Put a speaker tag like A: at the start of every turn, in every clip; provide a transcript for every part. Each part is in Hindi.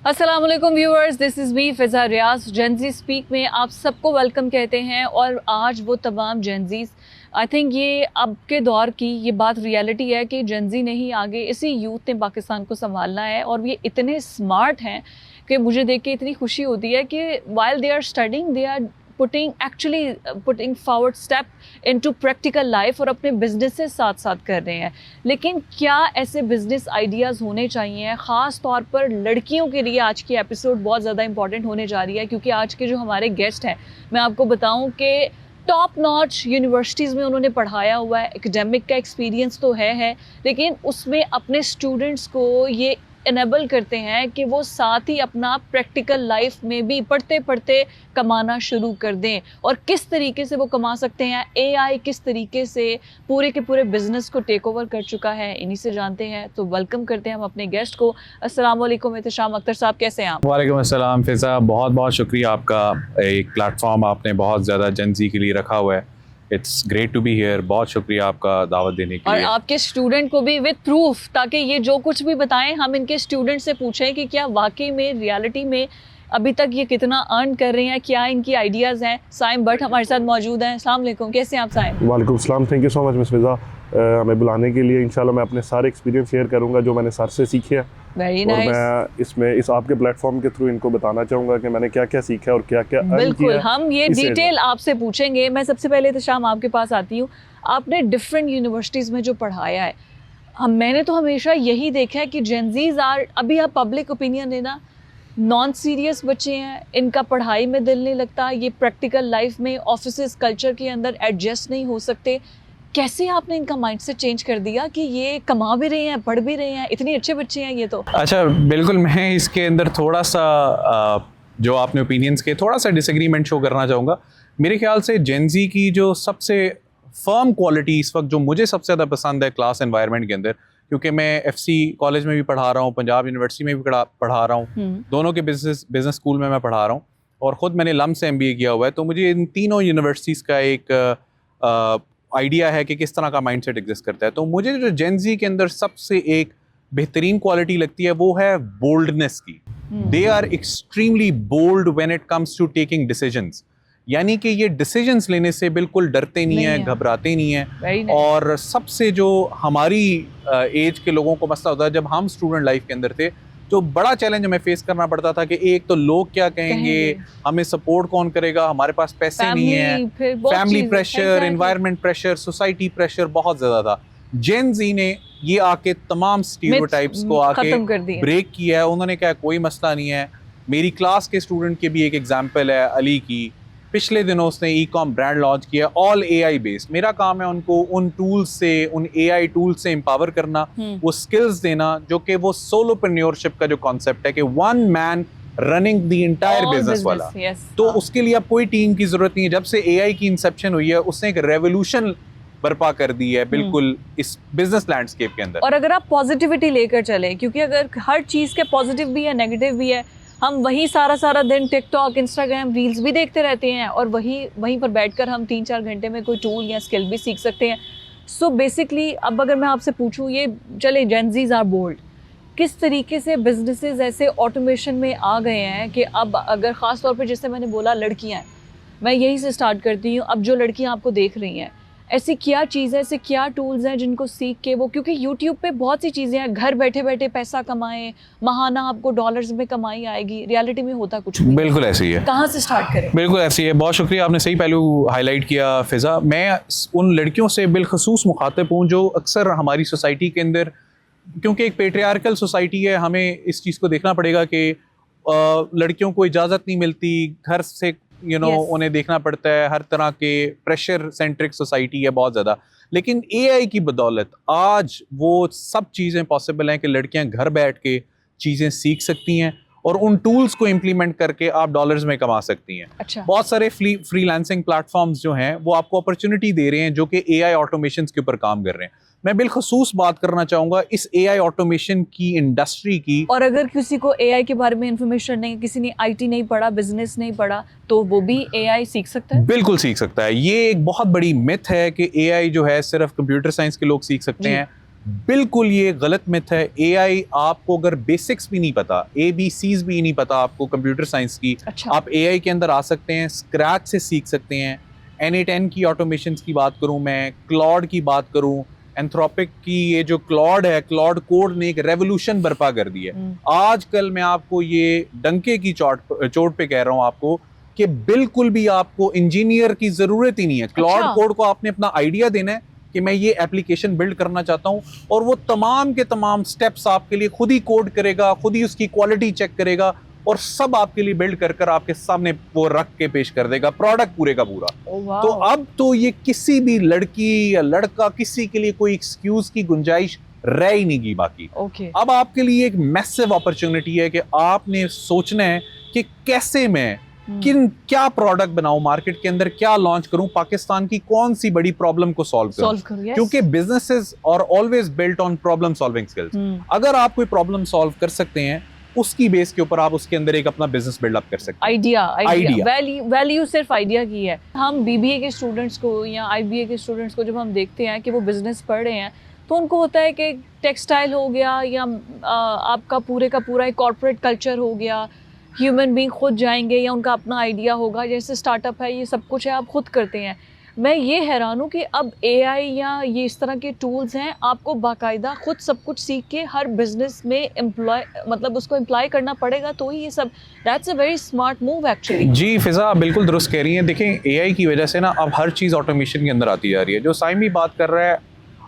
A: अस्सलाम वालेकुम viewers, this is me Fiza Riaz. Gen Z speak में आप सबको वेलकम कहते हैं। और आज वो तमाम जेनजीज़, आई थिंक ये अब के दौर की ये बात रियलिटी है कि जेनजी ने ही आगे इसी यूथ ने पाकिस्तान को संभालना है। और ये इतने स्मार्ट हैं कि मुझे देख के इतनी खुशी होती है कि while they are studying they are putting forward step into practical life और अपने बिजनेसेस साथ साथ कर रहे हैं। लेकिन क्या ऐसे बिजनेस आइडियाज़ होने चाहिए, ख़ास तौर पर लड़कियों के लिए? आज की एपिसोड बहुत ज़्यादा इंपॉर्टेंट होने जा रही है क्योंकि आज के जो हमारे गेस्ट हैं, मैं आपको बताऊं कि टॉप नॉच यूनिवर्सिटीज़ में उन्होंने पढ़ाया हुआ है। एकेडमिक का एक्सपीरियंस तो है, लेकिन उसमें अपने स्टूडेंट्स को ये इनेबल करते हैं कि वो साथ ही अपना प्रैक्टिकल लाइफ में भी पढ़ते पढ़ते कमाना शुरू कर दें। और किस तरीके से वो कमा सकते हैं, एआई किस तरीके से पूरे के पूरे बिजनेस को टेक ओवर कर चुका है, इन्हीं से जानते हैं। तो वेलकम करते हैं हम अपने गेस्ट को। अस्सलाम वालेकुम एहतशाम अख्तर साहब, कैसे हैं आप?
B: वालेकुम अस्सलाम फ़िज़ा, बहुत बहुत शुक्रिया आपका। एक प्लेटफॉर्म आपने बहुत ज़्यादा जेनज़ी के लिए रखा हुआ है। It's great to be here. बहुत शुक्रिया आपका दावत देने के लिए।
A: और आपके स्टूडेंट को भी विद प्रूफ, ताकि ये जो कुछ भी बताएं हम इनके स्टूडेंट से पूछें कि क्या वाकई में रियलिटी में अभी तक ये कितना अर्न कर रहे हैं, क्या इनकी आइडियाज़ हैं। साइम भट्ट हमारे साथ मौजूद हैं। अस्सलाम वालेकुम, कैसे हैं आप साइम?
C: वालेकुम अस्सलाम, thank you so much miss Fiza हमें बुलाने के लिए। इंशाल्लाह मैं अपने सारे एक्सपीरियंस शेयर करूंगा जो मैंने सर से सीखे हैं।
A: वेरी
C: और
A: नाइस।
C: मैं इसमें इस आपके प्लेटफॉर्म के थ्रू इनको बताना चाहूँगा कि मैंने क्या क्या सीखा है और क्या क्या अर्न किया
A: बिल्कुल,
C: है
A: हम ये
C: इस एज में।
A: डिटेल आपसे पूछेंगे। मैं सबसे पहले तो शाम आपके पास आती हूँ। आपने डिफरेंट यूनिवर्सिटीज़ में जो पढ़ाया है, मैंने तो हमेशा यही देखा है कि जेनजीज आर, अभी आप पब्लिक ओपिनियन देना, नॉन सीरियस बच्चे हैं, इनका पढ़ाई में दिल नहीं लगता, ये प्रैक्टिकल लाइफ में ऑफिस कल्चर के अंदर एडजस्ट नहीं हो सकते। कैसे आपने इनका माइंडसेट चेंज कर दिया कि ये कमा भी रहे हैं, पढ़ भी रहे हैं, इतने अच्छे बच्चे हैं ये तो?
B: अच्छा, बिल्कुल। मैं इसके अंदर थोड़ा सा जो आपने ओपिनियंस के थोड़ा सा डिसएग्रीमेंट शो करना चाहूँगा। मेरे ख्याल से जेनज़ी की जो सबसे फर्म क्वालिटी इस वक्त जो मुझे सबसे ज़्यादा पसंद है क्लास एनवायरनमेंट के अंदर, क्योंकि मैं एफसी कॉलेज में भी पढ़ा रहा हूँ, पंजाब यूनिवर्सिटी में भी पढ़ा रहा हूँ, दोनों के बिजनेस स्कूल में मैं पढ़ा रहा हूँ, और ख़ुद मैंने लम से MBA किया हुआ है। तो मुझे इन तीनों यूनिवर्सिटीज़ का एक आइडिया है कि किस तरह का माइंडसेट एग्जिस्ट करता है। तो मुझे जो जेनज़ी के अंदर सबसे एक बेहतरीन क्वालिटी लगती है वो है बोल्डनेस की। They are extremely bold when it comes to taking decisions. यानी कि ये डिसीजंस लेने से बिल्कुल डरते नहीं हैं, घबराते नहीं हैं। और सबसे जो हमारी एज के लोगों को मसला होता है, जब हम स्टूडेंट लाइफ के अंदर थे, जो बड़ा चैलेंज हमें फेस करना पड़ता था कि एक तो लोग क्या कहेंगे, हमें सपोर्ट कौन करेगा, हमारे पास पैसे नहीं है, family pressure, environment pressure, society pressure बहुत ज़्यादा था। जेनज़ी ने ये आके तमाम स्टीरियोटाइप्स को आके ब्रेक किया है। उन्होंने कहा कोई मसला नहीं है। मेरी क्लास के स्टूडेंट के भी एक एग्जाम्पल है अली की। पिछले दिनों उसने ई-कॉम ब्रांड लॉन्च किया, ऑल AI बेस्ड। मेरा काम है उनको उन टूल्स से, उन AI टूल्स से एम्पावर करना, वो स्किल्स देना, जो कि वो सोलोप्रेन्योरशिप का जो कॉन्सेप्ट है कि one man running the entire business वाला। तो उसके लिए अब कोई टीम की जरूरत नहीं है। जब से AI की इंसेप्शन हुई है, उसने एक रेवोल्यूशन बर्पा कर दी है बिल्कुल इस बिजनेस लैंडस्केप के अंदर।
A: और अगर आप पॉजिटिविटी लेकर चले, क्योंकि अगर हर चीज़ के पॉजिटिव भी है, नेगेटिव भी है, हम वही सारा दिन टिकटॉक, इंस्टाग्राम, रील्स भी देखते रहते हैं और वहीं पर बैठकर हम 3-4 घंटे में कोई टूल या स्किल भी सीख सकते हैं। सो बेसिकली अब अगर मैं आपसे पूछूं, ये चले जेनज़ीज आर बोल्ड, किस तरीके से बिजनेसेस ऐसे ऑटोमेशन में आ गए हैं कि अब अगर ख़ास तौर पर जैसे मैंने बोला लड़कियाँ हैं, मैं यहीं से स्टार्ट करती हूँ। अब जो लड़कियाँ आपको देख रही हैं, ऐसी क्या चीज़ है, ऐसे क्या टूल्स हैं जिनको सीख के वो, क्योंकि यूट्यूब पे बहुत सी चीज़ें हैं, घर बैठे बैठे पैसा कमाएं, महाना आपको डॉलर्स में कमाई आएगी, रियलिटी में होता कुछ नहीं।
B: बिल्कुल ऐसे ही है।
A: कहाँ से स्टार्ट करें?
B: बिल्कुल ऐसी है। बहुत शुक्रिया, आपने सही पहलू हाईलाइट किया फ़िज़ा। मैं उन लड़कियों से बिलखसूस मुखातिब हूँ जो अक्सर हमारी सोसाइटी के अंदर, क्योंकि एक पेट्रियार्कल सोसाइटी है, हमें इस चीज़ को देखना पड़ेगा कि लड़कियों को इजाज़त नहीं मिलती, घर से उन्हें देखना पड़ता है, हर तरह के प्रेशर सेंट्रिक सोसाइटी है बहुत ज़्यादा। लेकिन AI की बदौलत आज वो सब चीज़ें पॉसिबल हैं कि लड़कियां घर बैठ के चीज़ें सीख सकती हैं और उन टूल्स को इम्प्लीमेंट करके आप डॉलर्स में कमा सकती हैं।
A: अच्छा।
B: बहुत सारे फ्रीलांसिंग प्लेटफॉर्म्स जो हैं वो आपको अपॉर्चुनिटी दे रहे हैं जो कि AI ऑटोमेशन के ऊपर काम कर रहे हैं। मैं बिलखसूस बात करना चाहूँगा इस AI ऑटोमेशन की इंडस्ट्री की।
A: और अगर किसी को AI के बारे में इंफॉर्मेशन नहीं, किसी ने IT नहीं पढ़ा, बिजनेस नहीं पढ़ा, तो वो भी AI सीख सकता है?
B: बिल्कुल सीख सकता है। ये एक बहुत बड़ी मिथ है कि AI जो है सिर्फ कंप्यूटर साइंस के लोग सीख सकते हैं। बिल्कुल ये गलत मिथ है। एआई आपको अगर बेसिक्स भी नहीं पता, ABCs भी नहीं पता आपको कंप्यूटर साइंस की,
A: अच्छा।
B: आप एआई के अंदर आ सकते हैं, स्क्रैच से सीख सकते हैं। N8N की ऑटोमेशंस की बात करूं, मैं क्लॉड की बात करूं, एंथ्रोपिक की ये जो क्लॉड है, क्लॉड कोड ने एक रेवोल्यूशन बर्पा कर दी है। आजकल मैं आपको ये डंके की चोट पे कह रहा हूं आपको कि बिल्कुल भी आपको इंजीनियर की जरूरत ही नहीं है। क्लॉड
A: अच्छा।
B: कोड को आपने अपना आइडिया देना है कि मैं ये एप्लीकेशन बिल्ड करना चाहता हूं, और वो तमाम के तमाम स्टेप्स आपके लिए खुद ही कोड करेगा, खुद ही उसकी क्वालिटी चेक करेगा, और सब आपके लिए बिल्ड कर कर आपके सामने वो रख के पेश कर देगा प्रोडक्ट पूरे का पूरा।
A: Oh, wow.
B: तो अब तो ये किसी भी लड़की या लड़का किसी के लिए कोई एक्सक्यूज की गुंजाइश रह ही नहीं गई बाकी।
A: ओके।
B: अब आपके लिए एक मैसिव अपॉर्चुनिटी है कि आपने सोचना है कि कैसे मैं क्या प्रोडक्ट बनाऊं, मार्केट के अंदर क्या लॉन्च करूं, पाकिस्तान की कौन सी बड़ी प्रॉब्लम को सॉल्व करूं।
A: yes.
B: क्योंकि businesses are always built on problem solving skills. अगर आप कोई प्रॉब्लम सॉल्व कर सकते हैं, उसकी बेस के ऊपर आप उसके अंदर एक अपना बिजनेस बिल्डअप कर सकते हैं।
A: आइडिया वैल्यू सिर्फ आइडिया की है। हम BBA के स्टूडेंट्स को या IBA के स्टूडेंट्स को जब हम देखते हैं कि वो बिजनेस पढ़ रहे हैं, तो उनको होता है कि टेक्सटाइल हो गया या आपका पूरे का पूरा एक कॉर्पोरेट कल्चर हो गया, ह्यूमन बीइंग खुद जाएंगे या उनका अपना आइडिया होगा, जैसे स्टार्टअप है, ये सब कुछ है, आप खुद करते हैं। मैं ये हैरान हूँ कि अब AI या ये इस तरह के टूल्स हैं, आपको बाकायदा खुद सब कुछ सीख के हर बिजनेस में मतलब उसको एम्प्लॉय करना पड़ेगा, तो ही ये सब। That's a very smart move actually.
B: जी फिजा बिल्कुल दुरुस्त कह रही हैं। देखें AI की वजह से ना अब हर चीज़ ऑटोमेशन के अंदर आती जा रही है। जो साइम भी बात कर रहा है,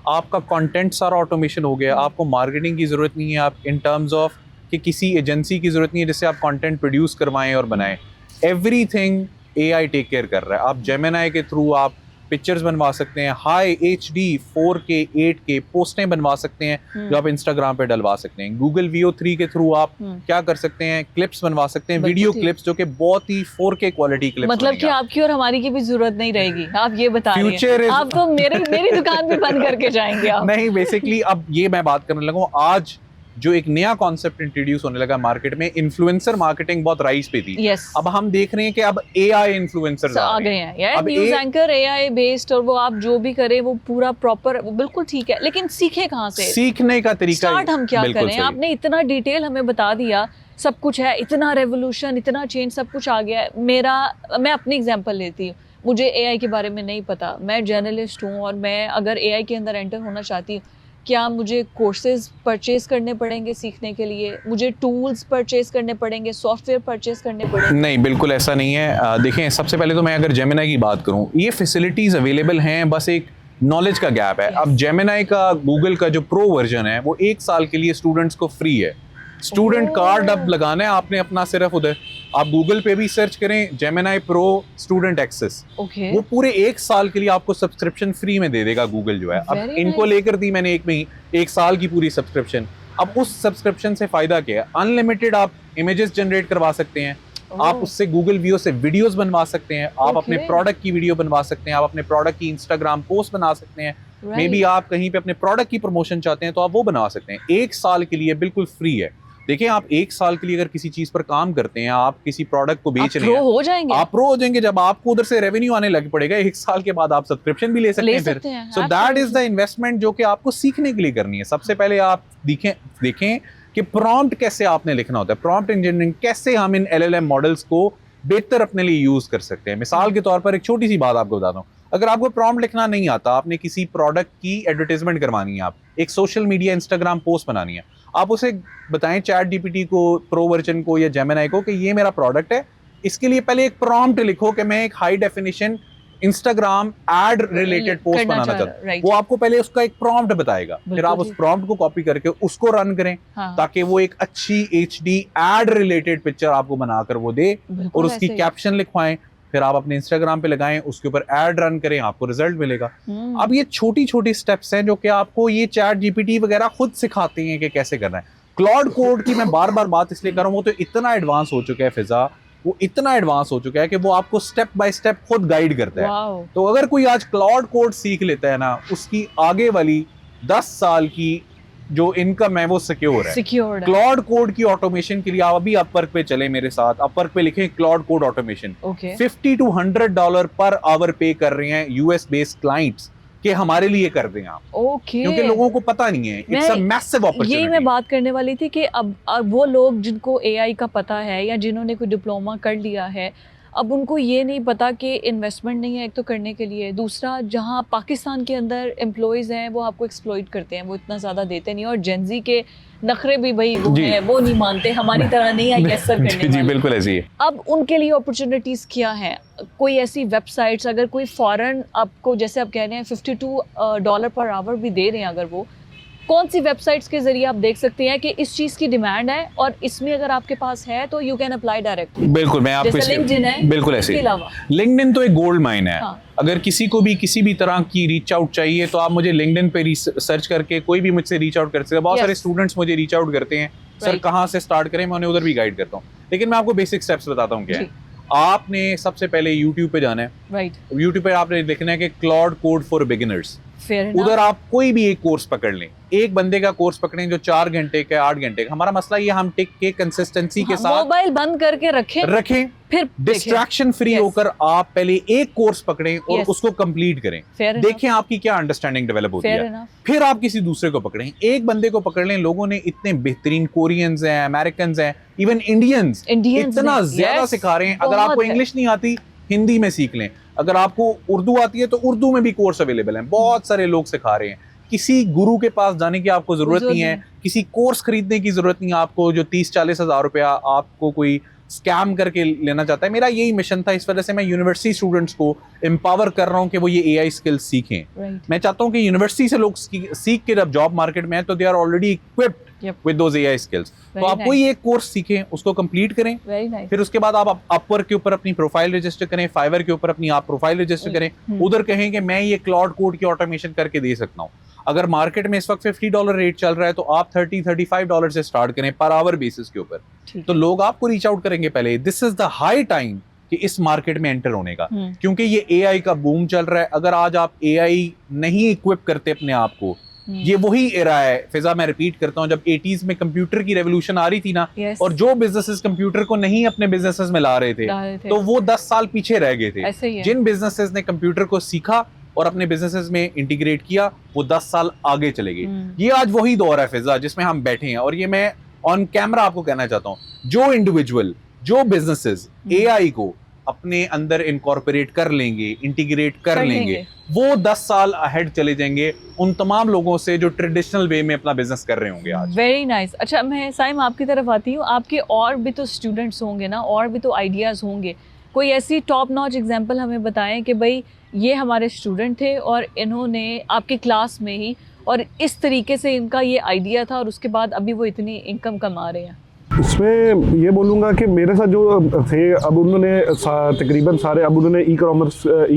B: आपका कंटेंट सारा ऑटोमेशन हो गया, आपको मार्केटिंग की ज़रूरत नहीं है, आप इन टर्म्स ऑफ कि किसी एजेंसी की ज़रूरत नहीं है जिससे आप कंटेंट प्रोड्यूस करवाएं और बनाएं। एवरीथिंग AI टेक केयर कर रहा है। आप जेमिनाई के थ्रू आप पिक्चर्स बनवा सकते हैं, हाई HD 4K 8K पोस्टें बनवा सकते हैं जो आप इंस्टाग्राम पे डलवा सकते हैं। गूगल VO3 के थ्रू आप क्या कर सकते हैं, क्लिप्स बनवा सकते हैं, वीडियो क्लिप्स जो कि बहुत ही 4K क्वालिटी क्लिप्स।
A: मतलब कि आपकी और हमारी की भी जरूरत नहीं रहेगी, आप ये बता रहे
B: Future
A: हैं।
B: is-
A: आप तो मेरी दुकान भी बंद करके जाएंगे आप।
B: नहीं, बेसिकली अब ये मैं बात करने लगा हूँ, आज जो एक नया कॉन्सेप्ट इंट्रोड्यूस होने लगा मार्केट में, इन्फ्लुएंसर मार्केटिंग बहुत राइज पे थी।
A: yes.
B: अब हम देख रहे हैं कि अब AI इन्फ्लुएंसर्स
A: आ गए हैं यार, न्यूज़ एंकर AI बेस्ड, और वो आप जो भी करें वो पूरा प्रॉपर, वो बिल्कुल ठीक है, लेकिन सीखे कहाँ से?
B: सीखने का तरीका
A: स्टार्ट हम क्या करें? आपने इतना डिटेल हमें बता दिया, सब कुछ है, इतना रेवोल्यूशन, इतना चेंज, सब कुछ आ गया है। मैं अपनी एग्जांपल लेती हूँ, मुझे AI के बारे में नहीं पता, मैं जर्नलिस्ट हूँ, और मैं अगर AI के अंदर एंटर होना चाहती हूँ, क्या मुझे कोर्सेज परचेज करने पड़ेंगे सीखने के लिए? मुझे टूल्स परचेज करने पड़ेंगे, सॉफ्टवेयर परचेज करने पड़ेंगे?
B: नहीं, बिल्कुल ऐसा नहीं है। देखें, सबसे पहले तो मैं अगर जेमिनाई की बात करूं, ये फैसिलिटीज़ अवेलेबल हैं, बस एक नॉलेज का गैप है। अब जेमिनाई का गूगल का जो प्रो वर्जन है वो 1 साल के लिए स्टूडेंट्स को फ्री है। स्टूडेंट कार्ड अब लगाना है आपने अपना सिर्फ उधर, आप गूगल पे भी सर्च करें जेमिनाई प्रो स्टूडेंट एक्सेस, वो पूरे 1 साल के लिए आपको सब्सक्रिप्शन फ्री में दे देगा गूगल जो है। अब इनको लेकर दी मैंने 1 साल की पूरी सब्सक्रिप्शन। अब उस सब्सक्रिप्शन से फायदा क्या है? अनलिमिटेड आप इमेजेस जनरेट करवा सकते हैं, आप उससे गूगल व्यू से वीडियोस बनवा सकते हैं, आप अपने प्रोडक्ट की वीडियो बनवा सकते हैं, आप अपने प्रोडक्ट की इंस्टाग्राम पोस्ट बना सकते हैं, मे बी आप कहीं पे अपने प्रोडक्ट की प्रमोशन चाहते हैं तो आप वो बनवा सकते हैं। 1 साल के लिए बिल्कुल फ्री है। देखिए, आप 1 साल के लिए अगर किसी चीज पर काम करते हैं, आप किसी प्रोडक्ट को बेच रहे हैं,
A: हो जाएंगे,
B: आप प्रो हो जाएंगे। जब आपको उधर से रेवेन्यू आने लग पड़ेगा 1 साल के बाद, आप सब्सक्रिप्शन भी ले सकते हैं फिर। So that is the investment जो कि आपको सीखने के लिए करनी है। सबसे पहले आप देखें कि प्रॉम्प्ट कैसे आपने लिखना होता है, प्रॉम्प्ट इंजीनियरिंग कैसे हम इन LLM मॉडल्स को बेहतर अपने लिए यूज कर सकते हैं। मिसाल के तौर पर एक छोटी सी बात आपको बताता हूँ, अगर आपको प्रॉम्प्ट लिखना नहीं आता, आपने किसी प्रोडक्ट की एडवर्टाइजमेंट करवानी है, आप एक सोशल मीडिया इंस्टाग्राम पोस्ट बनानी है, आप उसे बताएं ChatGPT को, प्रो वर्जन को या जेमिनाई को कि ये मेरा प्रोडक्ट है, इसके लिए पहले एक प्रॉम्प्ट लिखो कि मैं एक high definition Instagram ad related post बनाना चाहता हूं। वो आपको पहले उसका एक प्रॉम्प्ट बताएगा, फिर आप उस प्रॉम्प्ट को कॉपी करके उसको रन करें ताकि वो एक अच्छी HD एड रिलेटेड पिक्चर आपको बनाकर वो दे, और उसकी कैप्शन लिखवाएं, फिर आप अपने इंस्टाग्राम पे लगाएं, उसके ऊपर एड रन करें, आपको रिजल्ट मिलेगा। अब ये छोटी छोटी स्टेप्स हैं जो कि आपको ये ChatGPT वगैरह खुद सिखाते हैं कि कैसे करना है। क्लॉड कोड की मैं बार बार बात इसलिए कर रहा हूँ, वो तो इतना एडवांस हो चुका है फिजा, वो इतना एडवांस हो चुका है कि वो आपको स्टेप बाय स्टेप खुद गाइड करता है। तो अगर कोई आज क्लाउड कोड सीख लेता है ना, उसकी आगे वाली 10 साल की जो इनकम है वो सिक्योर है। क्लाउड कोड की ऑटोमेशन के लिए आप अभी अपवर्क पे चले मेरे साथ, अपवर्क पे लिखें cloud code automation. $50 to $100 per hour पे कर रहे हैं US बेस्ड क्लाइंट्स कि हमारे लिए कर दें आप,
A: ओके।
B: क्योंकि लोगों को पता नहीं है। इट्स अ मैसिव
A: यही
B: अपॉर्चुनिटी।
A: मैं बात करने वाली थी कि अब वो लोग जिनको एआई का पता है या जिन्होंने कोई डिप्लोमा कर लिया है, अब उनको ये नहीं पता कि इन्वेस्टमेंट नहीं है एक तो करने के लिए, दूसरा जहाँ पाकिस्तान के अंदर एम्प्लॉयज़ हैं वो आपको एक्सप्लॉइट करते हैं, वो इतना ज़्यादा देते नहीं, और जेंजी के नखरे भी भाई वो
B: जी।
A: हैं, वो नहीं मानते, हमारी तरह नहीं आई असर करने
B: जी
A: वाले।
B: बिल्कुल ऐसी है।
A: अब उनके लिए अपॉर्चुनिटीज़ क्या हैं? कोई ऐसी वेबसाइट्स, अगर कोई फॉरेन आपको, जैसे आप कह रहे हैं $52 पर आवर भी दे रहे हैं, अगर वो कौन सी वेबसाइट्स के जरिए आप देख सकते हैं कि इस चीज़ की डिमांड है और इसमें अगर आपके पास है तो यू कैन अप्लाई डायरेक्ट?
B: बिल्कुल, मैं आपको
A: जैसे LinkedIn है,
B: बिल्कुल ऐसे
A: इसके अलावा
B: लिंक्डइन तो एक गोल्ड माइन है।
A: हाँ।
B: अगर किसी को भी किसी भी तरह की रीच आउट चाहिए तो आप मुझे लिंक्डइन पे सर्च करके कोई भी मुझसे रीच आउट कर सकते हैं। बहुत
A: Yes.
B: सारे स्टूडेंट्स मुझे रीच आउट करते हैं, सर
A: Right.
B: कहाँ से स्टार्ट करें, मैं उन्हें उधर भी गाइड करता हूँ। लेकिन मैं आपको बेसिक स्टेप्स बताता हूँ क्या है।
A: जी।
B: आपने सबसे पहले यूट्यूब पे जाना है।
A: राइट,
B: यूट्यूब पे आपने लिखना है कि cloud code for beginners.
A: Fair
B: उधर आप कोई भी एक कोर्स पकड़ लें, एक बंदे का कोर्स पकड़ें जो 4 घंटे का 8 घंटे का। हमारा मसला ये, हम टिक के कंसिस्टेंसी के साथ
A: मोबाइल बंद करके रखें,
B: रखें,
A: फिर
B: डिस्ट्रैक्शन फ्री
A: Yes.
B: होकर आप पहले एक कोर्स पकड़ें और
A: Yes.
B: उसको कंप्लीट करें।
A: फेयर
B: देखें आपकी क्या अंडरस्टैंडिंग डेवलप होती
A: फेयर
B: है। फिर आप किसी दूसरे को पकड़ें, एक बंदे को पकड़ लें। लोगों ने इतने बेहतरीन कोरियंस हैं, अमेरिकन हैं, इवन इंडियंस इतना
A: ने,
B: ज्यादा
A: yes,
B: सिखा रहे हैं। अगर
A: बहुत
B: आपको
A: है।
B: इंग्लिश नहीं आती, हिंदी में सीख लें। अगर आपको उर्दू आती है तो उर्दू में भी कोर्स अवेलेबल हैं, बहुत सारे लोग सिखा रहे हैं। किसी गुरु के पास जाने की आपको जरूरत नहीं है, किसी कोर्स खरीदने की जरूरत नहीं है आपको जो 30-40 हज़ार रुपया आपको कोई स्कैम करके लेना चाहता है। मेरा यही मिशन था, इस वजह से मैं यूनिवर्सिटी स्टूडेंट्स को एम्पावर कर रहा हूँ कि वो ये एआई स्किल्स सीखें।
A: राइट,
B: मैं चाहता हूँ कि यूनिवर्सिटी से लोग सीख के जब जॉब मार्केट में है तो they are already equipped with those AI skills. तो आप कोई एक कोर्स सीखें, उसको कंप्लीट करें।
A: Very nice.
B: फिर उसके बाद आप अपवर्क के ऊपर अपनी प्रोफाइल रजिस्टर करें, फाइवर के ऊपर अपनी आप प्रोफाइल रजिस्टर करें। उधर कहें कि मैं ये क्लाउड कोड की ऑटोमेशन करके दे सकता हूँ। अगर मार्केट में इस वक्त $50 रेट चल रहा है तो आप $30-35 से स्टार्ट करें पर आवर बेसिस के ऊपर। तो लोग आपको रीच आउट करेंगे पहले। This is the high time कि इस मार्केट में एंटर होने का, क्योंकि ये एआई का बूम चल रहा है। अगर आज आप एआई नहीं इक्विप करते अपने आप को, ये वही एरा है फिजा, मैं रिपीट करता हूँ, जब 80s में कंप्यूटर की रेवोल्यूशन आ रही थी ना,
A: Yes.
B: और जो बिजनेसेस कंप्यूटर को नहीं अपने बिजनेसेस में ला रहे थे तो वो 10 साल पीछे रह गए थे।
A: ऐसे ही है।
B: जिन बिजनेसेस ने कंप्यूटर को सीखा और अपने बिजनेसेस में इंटीग्रेट किया, वो 10 साल आगे चले गए। ये आज वही दौर है फिजा जिसमें हम बैठे हैं। और ये मैं ऑन कैमरा आपको कहना चाहता हूँ, जो इंडिविजुअल, जो बिजनेसेस एआई को अपने अंदर इनकॉर्पोरेट कर लेंगे, इंटीग्रेट कर लेंगे, वो 10 साल अहेड चले जाएंगे उन तमाम लोगों से जो ट्रेडिशनल वे में अपना बिजनेस कर रहे होंगे आज।
A: Very nice. अच्छा, मैं साइम आपकी तरफ आती हूँ। आपके और भी तो स्टूडेंट्स होंगे ना, और भी तो आइडियाज़ होंगे। कोई ऐसी टॉप नॉच एग्जांपल हमें बताएं कि भाई ये हमारे स्टूडेंट थे और इन्होंने आपकी क्लास में ही, और इस तरीके से इनका ये आइडिया था और उसके बाद अभी वो इतनी इनकम कमा रहे हैं।
C: इसमें ये बोलूँगा कि मेरे साथ जो थे, अब उन्होंने तकरीबन सारे, अब उन्होंने ई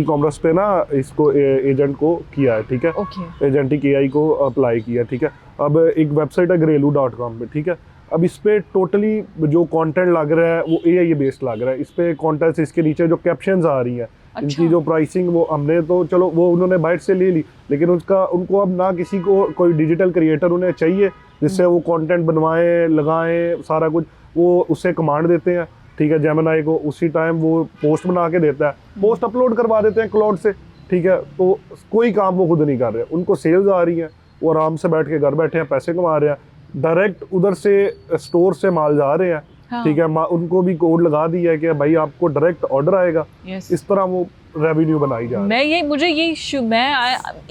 C: कॉमर्स पे ना इसको एजेंट को किया है, ठीक है।
A: ओके।
C: एजेंटिक एआई को अप्लाई किया, ठीक है। अब एक वेबसाइट है घरेलू.com पे, ठीक है। अब इस पे टोटली जो कंटेंट लग रहा है वो एआई बेस्ड लग रहा है। इस पे कॉन्टेंट, इसके नीचे जो कैप्शंस आ रही हैं,
A: अच्छा।
C: इनकी जो प्राइसिंग वो हमने तो चलो वो उन्होंने बाइट से ले ली, लेकिन उनको अब ना किसी को कोई डिजिटल क्रिएटर उन्हें चाहिए जिससे वो कंटेंट बनवाएं, लगाएं, सारा कुछ वो उससे कमांड देते हैं, ठीक है। जेमिनाई को उसी टाइम वो पोस्ट बना के देता है, पोस्ट अपलोड करवा देते हैं क्लाउड से, ठीक है। तो कोई काम वो खुद नहीं कर रहे, उनको सेल्स आ रही हैं, वो आराम से बैठ के घर बैठे हैं, पैसे कमा रहे हैं। डायरेक्ट उधर से स्टोर से माल जा रहे हैं,
A: हाँ।
C: ठीक है। उनको भी कोड लगा दिया है कि भाई आपको डायरेक्ट ऑर्डर आएगा।
A: Yes.
C: इस तरह वो रेवेन्यू बनाई जा रही है।
A: मुझे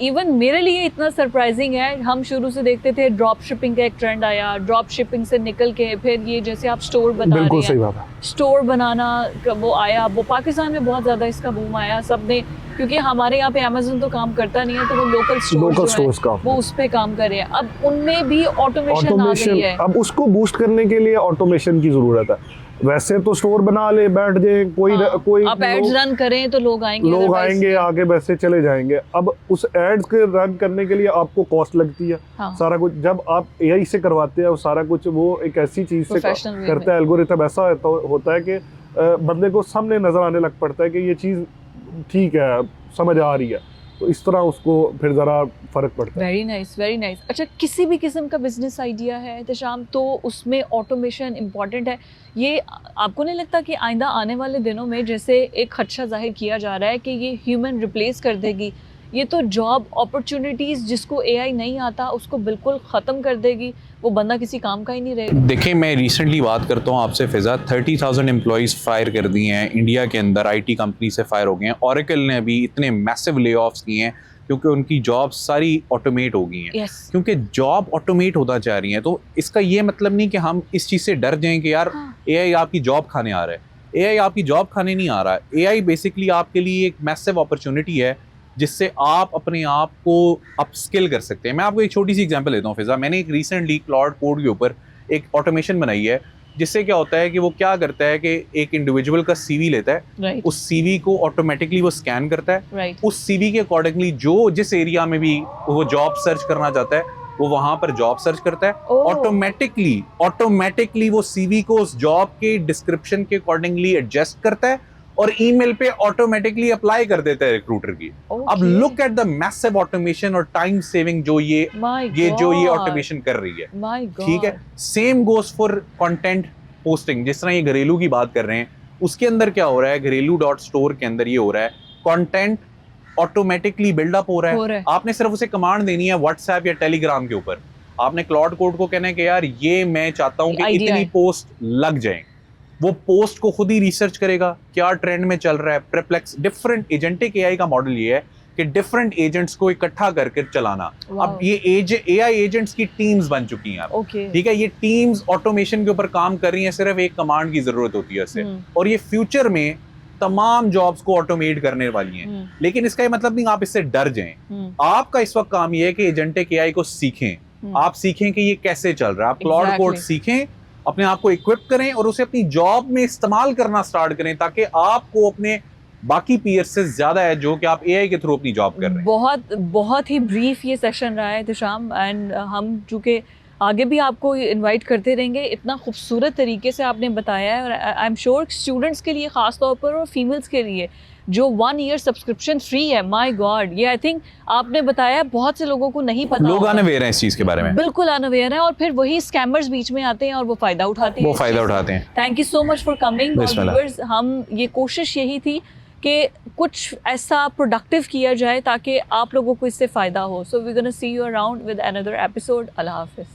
A: इवन मेरे लिए इतना सरप्राइजिंग है। हम शुरू से देखते थे ड्रॉप शिपिंग का एक ट्रेंड आया, ड्रॉप शिपिंग से निकल के फिर ये जैसे आप स्टोर बना
C: बिल्कुल
A: रहे
C: सही
A: हैं,
C: बात है।
A: स्टोर बनाना वो आया, वो पाकिस्तान में बहुत ज़्यादा इसका बूम आया सबने, क्योंकि हमारे यहाँ पे अमेज़न तो काम करता नहीं है, तो वो लोकल स्टोर्स का वो उस पे काम कर रहे हैं। अब उनमें भी ऑटोमेशन आ गई है।
C: अब उसको बूस्ट करने के लिए ऑटोमेशन की जरूरत है। वैसे तो स्टोर बना ले, बैठ जाए, कोई
A: आप एड्स रन करें तो लोग आएंगे
C: आगे वैसे चले जाएंगे। अब उस एड्स के रन करने के लिए आपको कॉस्ट लगती है।
A: हाँ।
C: सारा कुछ जब आप एआई से करवाते हैं, सारा कुछ वो एक ऐसी चीज से करता है, एल्गोरिथम ऐसा होता है कि बंदे को सामने नजर आने लग पड़ता है कि ये चीज ठीक है, समझ आ रही है, तो इस तरह उसको फिर ज़रा फ़र्क पड़ता है।
A: Very nice, very nice. अच्छा, किसी भी किस्म का बिजनेस आइडिया है एहतशाम, तो उसमें ऑटोमेशन इम्पॉर्टेंट है। ये आपको नहीं लगता कि आइंदा आने वाले दिनों में जैसे एक खदशा जाहिर किया जा रहा है कि ये ह्यूमन रिप्लेस कर देगी, ये तो जॉब अपॉर्चुनिटीज़ जिसको एआई नहीं आता उसको बिल्कुल ख़त्म कर देगी, वो बंदा किसी काम का ही नहीं रहेगा।
B: देखिए, मैं रिसेंटली बात करता हूँ आपसे फ़िज़ा, 30,000 एम्प्लॉइज़ फायर कर दिए हैं इंडिया के अंदर, आईटी कंपनी से फायर हो गए हैं। ओरेकल ने भी इतने मैसिव ले ऑफ्स किए हैं क्योंकि उनकी जॉब सारी ऑटोमेट हो गई हैं।
A: Yes.
B: क्योंकि जॉब ऑटोमेट होता जा रही है, तो इसका ये मतलब नहीं कि हम इस चीज़ से डर जाएं कि यार एआई आपकी जॉब खाने आ रहा है। एआई आपकी जॉब खाने नहीं आ रहा है। एआई बेसिकली आपके लिए एक मैसिव अपॉर्चुनिटी है जिससे आप अपने आप को अपस्किल कर सकते हैं। मैं आपको एक छोटी सी एग्जांपल देता हूँ फ़िज़ा। मैंने एक रिसेंटली क्लाउड कोड के ऊपर एक ऑटोमेशन बनाई है जिससे क्या होता है कि वो क्या करता है कि एक इंडिविजुअल का सीवी लेता है,
A: Right.
B: उस सीवी को ऑटोमेटिकली वो स्कैन करता है,
A: Right.
B: उस सीवी के अकॉर्डिंगली जिस एरिया में भी वो जॉब सर्च करना चाहता है वो वहां पर जॉब सर्च करता है।
A: Oh.
B: ऑटोमेटिकली वो सीवी को उस जॉब के डिस्क्रिप्शन के अकॉर्डिंगली एडजस्ट करता है और ईमेल पे ऑटोमेटिकली अप्लाई कर देता है रिक्रूटर की। अब
A: Okay.
B: Look at the massive automation और टाइम सेविंग जो ये
A: My God.
B: ऑटोमेशन कर रही है।
A: My God.
B: ठीक है, same goes for content posting. जिस तरह ये घरेलू की बात कर रहे हैं, उसके अंदर क्या हो रहा है, घरेलू.स्टोर के अंदर ये हो रहा है, कंटेंट ऑटोमेटिकली बिल्डअप हो रहा है। आपने सिर्फ उसे कमांड देनी है व्हाट्सएप या टेलीग्राम के ऊपर। आपने क्लाउड कोड को कहना है कि यार ये मैं चाहता हूं कि
A: Idea
B: इतनी
A: है।
B: पोस्ट लग जाए। वो पोस्ट को खुद ही रिसर्च करेगा, क्या ट्रेंड में चल रहा है, परप्लेक्स, डिफरेंट एजेंटिक एआई का मॉडल ये है कि डिफरेंट एजेंट्स को इकट्ठा करके चलाना।
A: Wow.
B: अब ये एआई एजेंट्स की टीम्स बन चुकी हैं अब।
A: Okay.
B: ठीक है, ये टीम्स ऑटोमेशन के ऊपर काम कर रही हैं, सिर्फ एक कमांड की जरूरत होती है इससे। और ये फ्यूचर में तमाम जॉब्स को ऑटोमेट करने वाली हैं। लेकिन इसका ये मतलब नहीं आप इससे डर जाएं। आपका इस वक्त काम ये है कि एजेंटिक एआई को सीखें। आप सीखें कि ये कैसे चल रहा है। आप क्लाउड कोड सीखें, अपने आप को इक्विप करें और उसे अपनी जॉब में इस्तेमाल करना स्टार्ट करें ताकि आपको अपने बाकी पीयर से ज्यादा है जो कि आप एआई के थ्रू अपनी जॉब कर रहे हैं।
A: बहुत ही ब्रीफ ये सेशन रहा है दिशाम, एंड हम चूँकि आगे भी आपको इनवाइट करते रहेंगे। इतना खूबसूरत तरीके से आपने बताया है और आई एम श्योर स्टूडेंट्स के लिए ख़ास तौर पर और फीमेल्स के लिए जो 1 ईयर सब्सक्रिप्शन फ्री है, माय गॉड, ये आई थिंक आपने बताया बहुत से लोगों को नहीं पता।
B: लोग अनअवेयर हैं इस चीज के बारे में,
A: बिल्कुल अनअवेयर है, और फिर वही स्कैमर्स बीच में आते हैं और वो फायदा उठाते हैं। Thank you so much for coming. Viewers, हम ये कोशिश यही थी कि कुछ ऐसा प्रोडक्टिव किया जाए ताकि आप लोगों को इससे फ़ायदा हो। So we gonna see you around with another episode. अल्लाह हाफिज़।